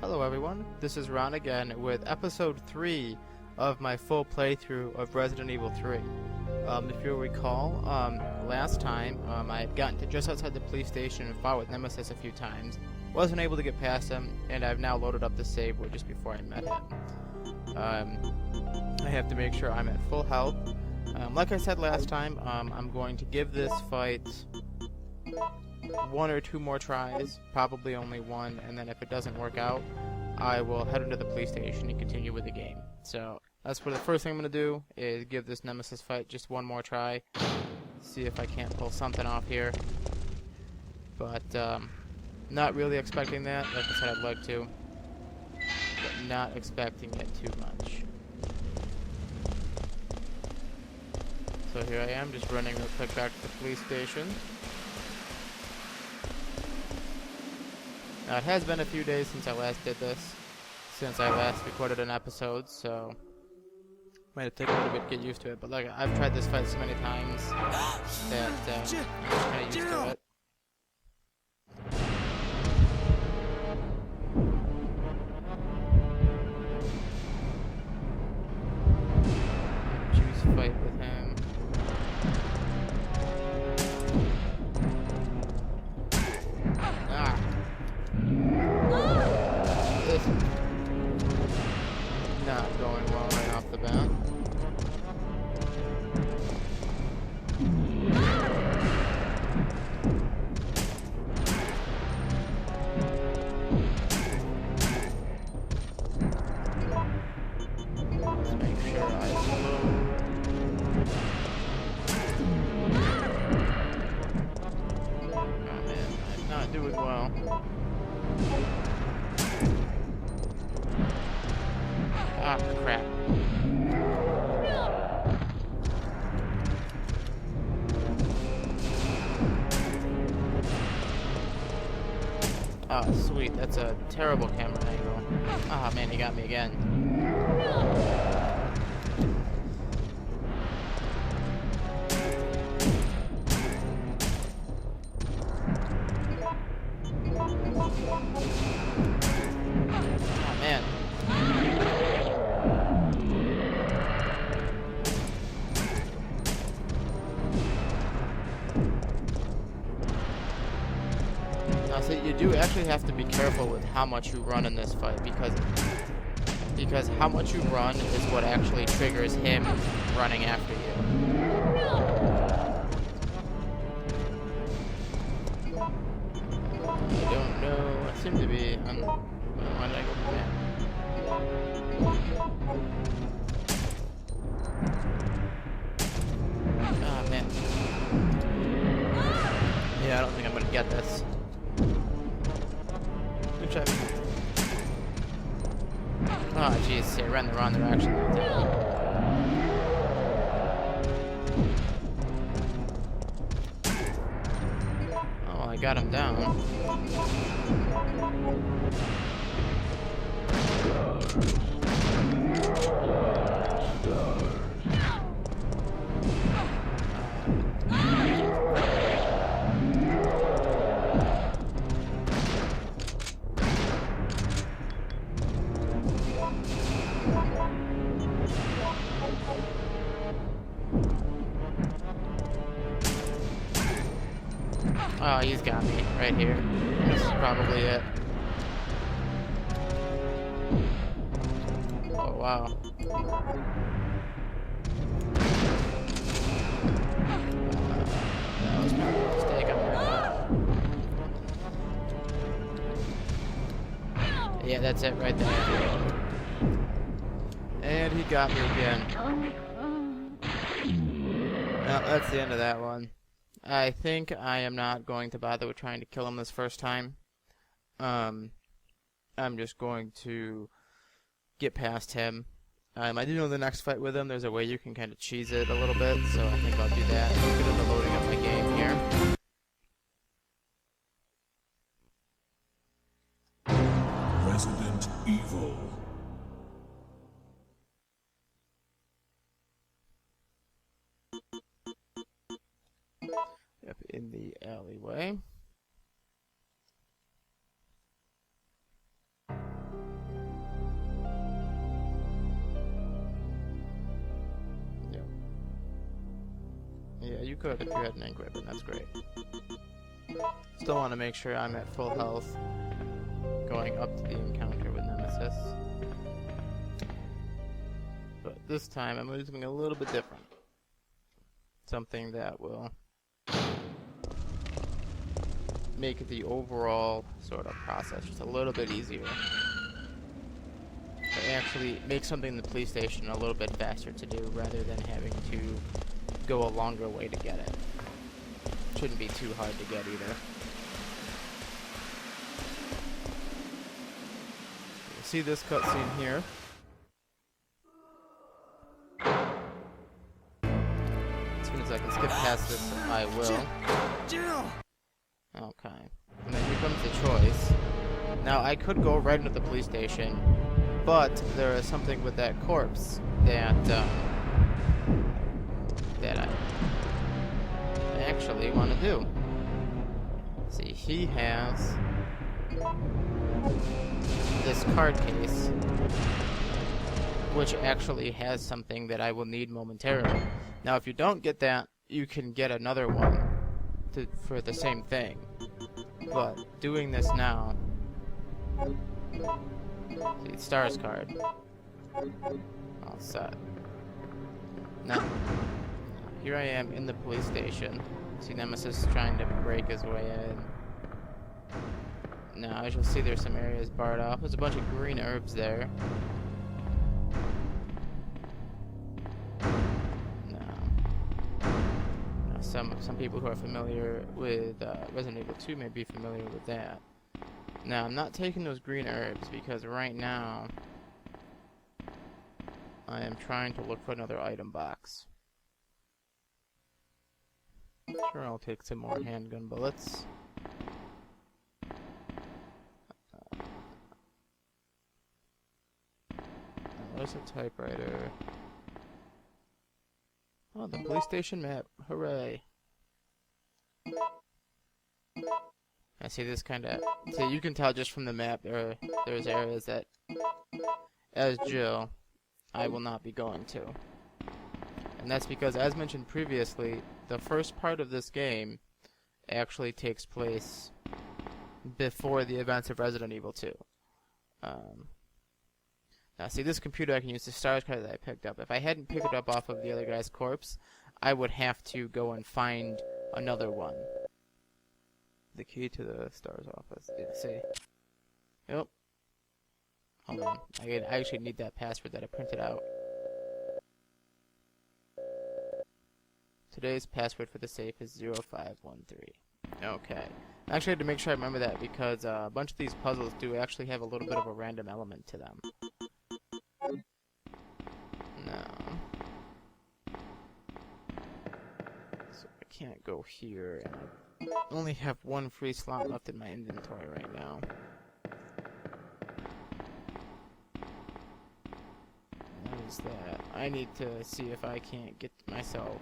Hello everyone, this is Ron again with episode 3 of my full playthrough of Resident Evil 3. If you'll recall, last time I had gotten to just outside the police station and fought with Nemesis a few times. Wasn't able to get past him, and I've now loaded up the save word just before I met him. I have to make sure I'm at full health. Like I said last time, I'm going to give this fight one or two more tries, probably only one, and then if it doesn't work out, I will head into the police station and continue with the game. So that's what the first thing I'm going to do is give this Nemesis fight just one more try, see if I can't pull something off here. But not really expecting that. Like I said, I'd like to, but not expecting it too much. So here I am, just running real quick back to the police station. Now, it has been a few days since I last did this, since I last recorded an episode, so might have taken a little bit to get used to it, but like, I've tried this fight so many times that I'm just kind of used to it. Choose fight with him. This not going well right off the bat. Let's make sure I load. Oh man, I'm not doing well. Ah, crap. Oh, sweet. That's a terrible camera angle. Ah, man, he got me again. Oh, man. So you do actually have to be careful with how much you run in this fight because how much you run is what actually triggers him running after you. I don't know. I seem to be on. Why did I go back? Ah, man. Yeah, I don't think I'm gonna get this. Oh jeez, I ran the wrong direction that time. Oh, I got him down. Oh, he's got me right here. This is probably it. Oh, wow. That was probably a mistake on my part. Yeah, that's it right there. And he got me again. Well, that's the end of that one. I think I am not going to bother with trying to kill him this first time. I'm just going to get past him. I do know the next fight with him, there's a way you can kind of cheese it a little bit, so I think I'll do that. Let's get into loading up my game here. Resident Evil. Yep, in the alleyway. you could if you had an ink ribbon. That's great. Still want to make sure I'm at full health going up to the encounter with Nemesis. But this time I'm doing something a little bit different. Something that will make the overall sort of process just a little bit easier. Actually make something in the police station a little bit faster to do rather than having to go a longer way to get it. Shouldn't be too hard to get either. You see this cutscene here. As soon as I can skip past this, I will. Jill! Okay. And then here comes the choice. Now I could go right into the police station, but there is something with that corpse that I actually want to do. See, he has this card case, which actually has something that I will need momentarily. Now, if you don't get that, you can get another one for the same thing. But doing this now, see, Stars card. All set. Now, here I am in the police station. See Nemesis trying to break his way in. Now, as you'll see, there's some areas barred off. There's a bunch of green herbs there. Now, some people who are familiar with Resident Evil 2 may be familiar with that. Now, I'm not taking those green herbs because right now I am trying to look for another item box. Sure, I'll take some more handgun bullets. There's a typewriter. Oh, the police station map. Hooray. I see this kind of... See, you can tell just from the map there's areas that, as Jill, I will not be going to. And that's because, as mentioned previously, the first part of this game actually takes place before the events of Resident Evil 2. Now, see, this computer I can use the Stars card that I picked up. If I hadn't picked it up off of the other guy's corpse, I would have to go and find another one. The key to the Stars office. Yeah, see? Yep. Hold on. I actually need that password that I printed out. Today's password for the safe is 0513. Okay. I actually had to make sure I remember that because a bunch of these puzzles do actually have a little bit of a random element to them. No. So I can't go here, and I only have one free slot left in my inventory right now. What is that? I need to see if I can't get myself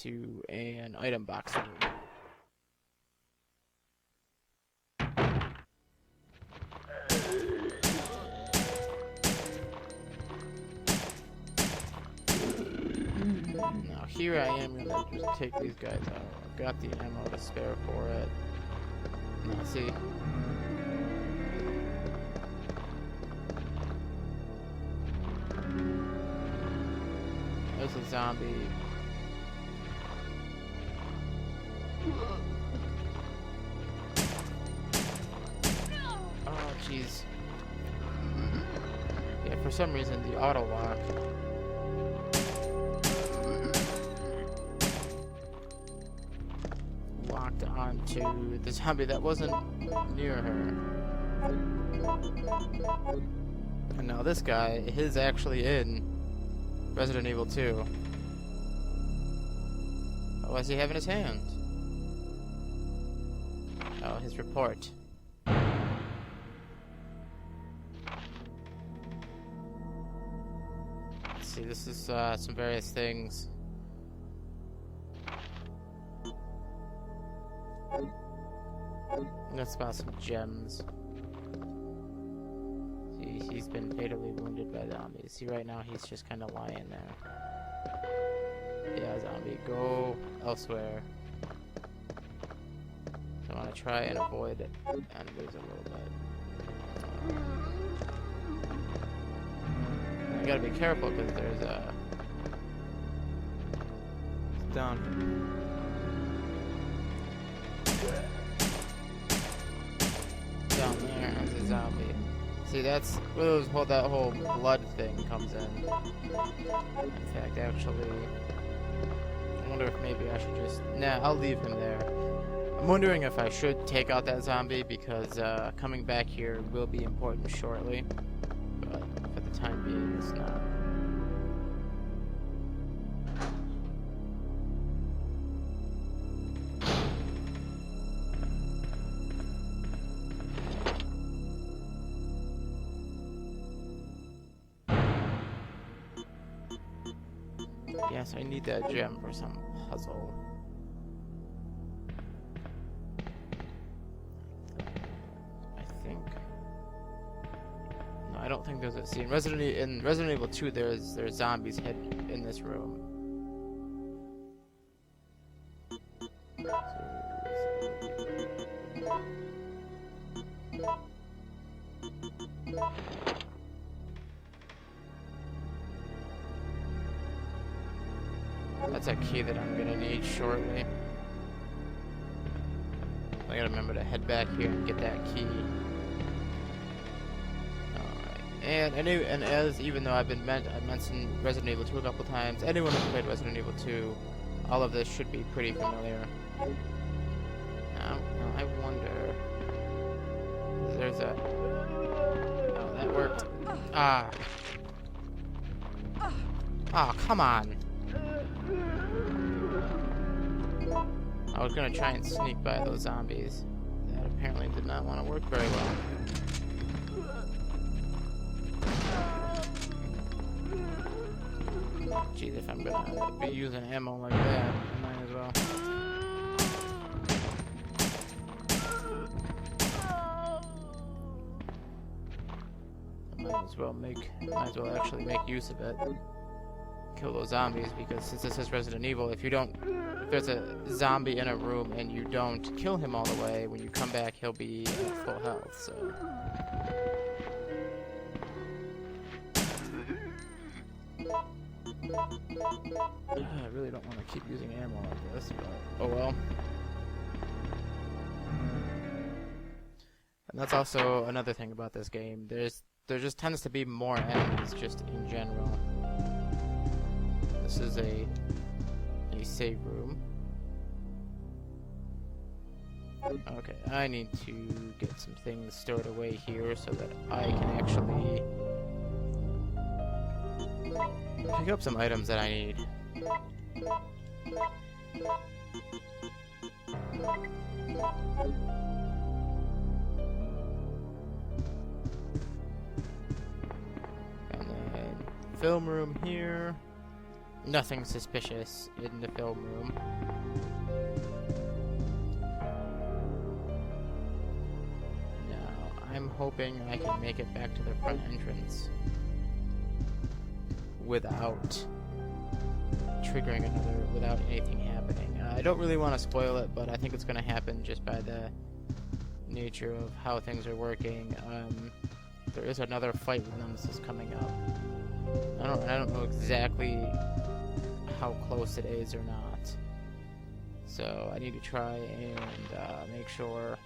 to an item box room. Now here I am gonna just take these guys out. I've got the ammo to spare for it. Now see. There's a zombie. Oh jeez. Yeah, for some reason the auto lock locked onto the zombie that wasn't near her. And now this guy is actually in Resident Evil 2. Oh, what's he have in his hand? Oh, his report. Let's see, this is some various things. Let's spot some gems. See, he's been fatally wounded by zombies. See, right now he's just kind of lying there. Yeah, zombie, go elsewhere. So I want to try and avoid enemies a little bit. I gotta be careful because there's a... It's down. Down there, there's a zombie. See, that's where that whole blood thing comes in. In fact, actually, I wonder if maybe I should just... Nah, I'll leave him there. I'm wondering if I should take out that zombie because coming back here will be important shortly. But for the time being, it's not. Yes, I need that gem for some puzzle. I think. No, I don't think there's a scene. In Resident Evil 2, there's zombies hidden in this room. That's a key that I'm gonna need shortly. I gotta remember to head back here and get that key. Alright. And as even though I mentioned Resident Evil 2 a couple times, anyone who played Resident Evil 2, all of this should be pretty familiar. Now I wonder. There's a... Oh, that worked. Ah. Ah, come on. I was gonna try and sneak by those zombies. That apparently did not want to work very well. Geez, if I'm gonna be using ammo like that, I might as well. Might as well actually make use of it. Kill those zombies, because since this is Resident Evil, if there's a zombie in a room and you don't kill him all the way, when you come back he'll be at full health, so... I really don't want to keep using ammo like this, but oh well. And that's also another thing about this game. There just tends to be more enemies just in general. This is a save room. Okay, I need to get some things stored away here so that I can actually pick up some items that I need. And then film room here. Nothing suspicious in the film room. Now, I'm hoping I can make it back to the front entrance without triggering without anything happening. I don't really want to spoil it, but I think it's going to happen just by the nature of how things are working. There is another fight with Nemesis coming up. I don't know exactly how close it is or not, so I need to try and make sure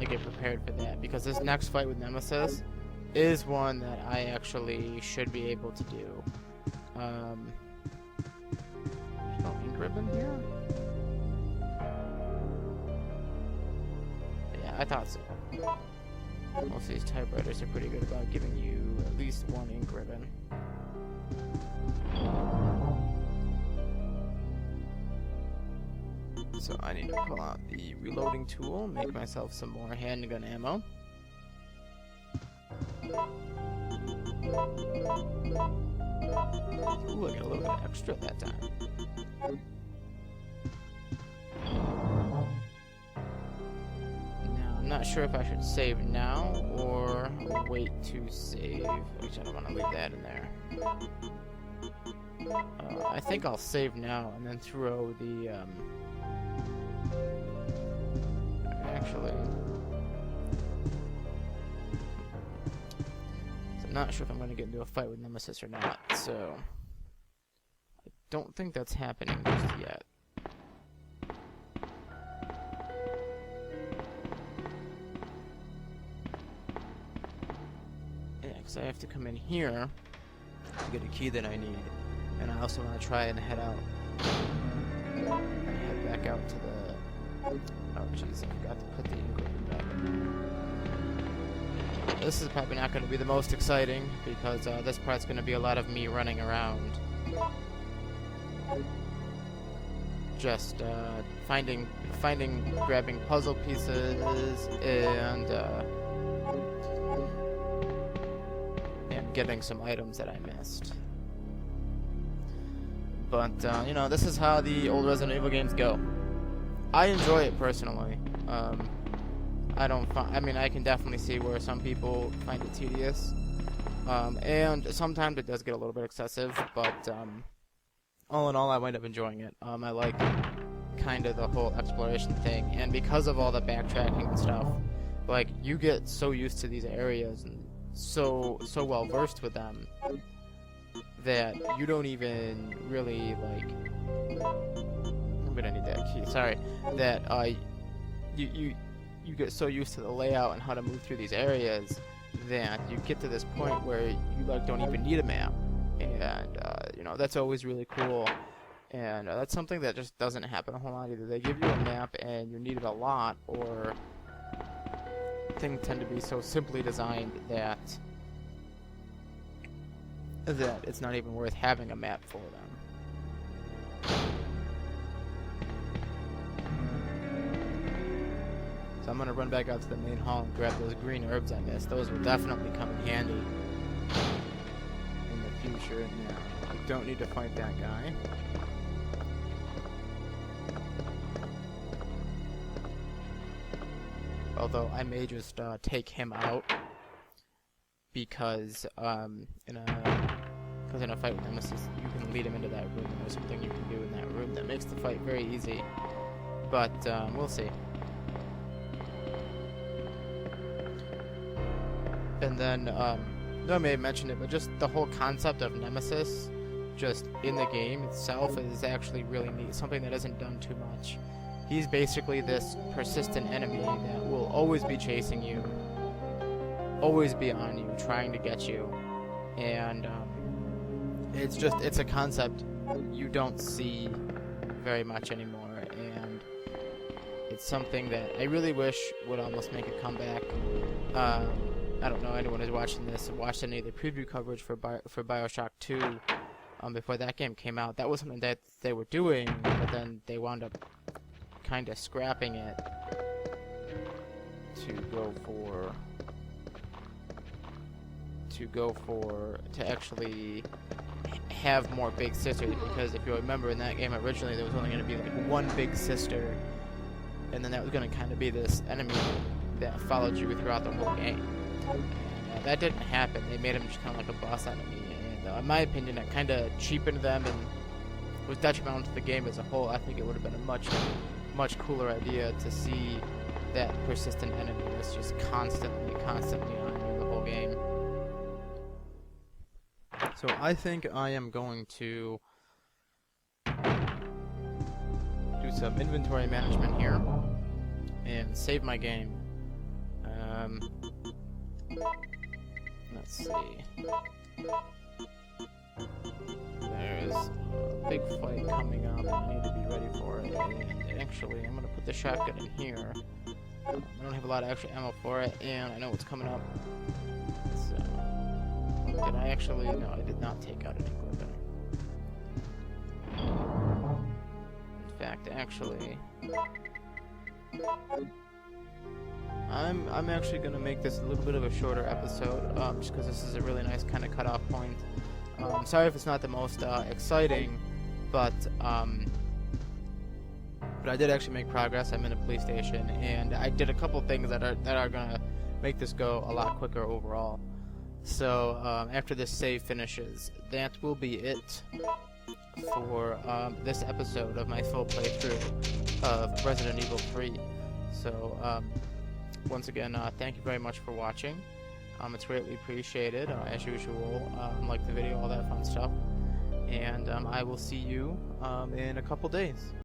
I get prepared for that, because this next fight with Nemesis is one that I actually should be able to do. There's no ink ribbon here? Yeah, I thought so. Most of these typewriters are pretty good about giving you at least one ink ribbon. So I need to pull out the reloading tool, make myself some more handgun ammo. Ooh, I got a little bit extra that time. Now I'm not sure if I should save now or wait to save. Actually, I don't want to leave that in there. I think I'll save now and then throw the, actually, so I'm not sure if I'm going to get into a fight with Nemesis or not, so I don't think that's happening just yet. Yeah, because I have to come in here to get a key that I need. And I also want to try and head out. And head back out to the... Oh jeez, I forgot to put the equipment back in. This is probably not going to be the most exciting, because this part's going to be a lot of me running around. Just grabbing puzzle pieces, and getting some items that I missed. But, you know, this is how the old Resident Evil games go. I enjoy it personally. I mean, I can definitely see where some people find it tedious. And sometimes it does get a little bit excessive, but, all in all, I wind up enjoying it. I like kind of the whole exploration thing, and because of all the backtracking and stuff, like, you get so used to these areas and so well versed with them that you don't even really, like, I'm gonna need that key, sorry, that you get so used to the layout and how to move through these areas that you get to this point where you, like, don't even need a map. And you know, that's always really cool, and that's something that just doesn't happen a whole lot either. They give you a map and you need it a lot, or things tend to be so simply designed that it's not even worth having a map for them. So I'm gonna run back out to the main hall and grab those green herbs I missed. Those will definitely come in handy in the future. Now, I don't need to fight that guy. Although I may just take him out, because in a fight with Nemesis, you can lead him into that room, and there's something you can do in that room that makes the fight very easy. But we'll see. And then I may have mentioned it, but just the whole concept of Nemesis, just in the game itself, is actually really neat. Something that isn't done too much. He's basically this persistent enemy that will always be chasing you, always be on you, trying to get you, and it's a concept you don't see very much anymore, and it's something that I really wish would almost make a comeback. I don't know anyone who's watching this watched any of the preview coverage for BioShock 2 before that game came out. That was something that they were doing, but then they wound up kind of scrapping it to actually have more big sisters, because if you remember in that game originally there was only going to be like one big sister, and then that was going to kind of be this enemy that followed you throughout the whole game, and that didn't happen. They made him just kind of like a boss enemy, and in my opinion that kind of cheapened them and was detrimental to the game as a whole. I think it would have been a much cooler idea to see that persistent enemy that's just constantly on you the whole game. So I think I am going to do some inventory management here and save my game. Let's see. There's a big fight coming up and I need to be ready for it. And actually, I'm going to put the shotgun in here. I don't have a lot of extra ammo for it, and I know what's coming up. So, did I actually? No, I did not take out any equipment. In fact, actually, I'm actually going to make this a little bit of a shorter episode, just because this is a really nice kind of cutoff point. Sorry if it's not the most exciting, but but I did actually make progress. I'm in a police station, and I did a couple things that are gonna make this go a lot quicker overall. So after this save finishes, that will be it for this episode of my full playthrough of Resident Evil 3. So once again, thank you very much for watching. It's greatly appreciated, as usual. Like the video, all that fun stuff. And I will see you in a couple days.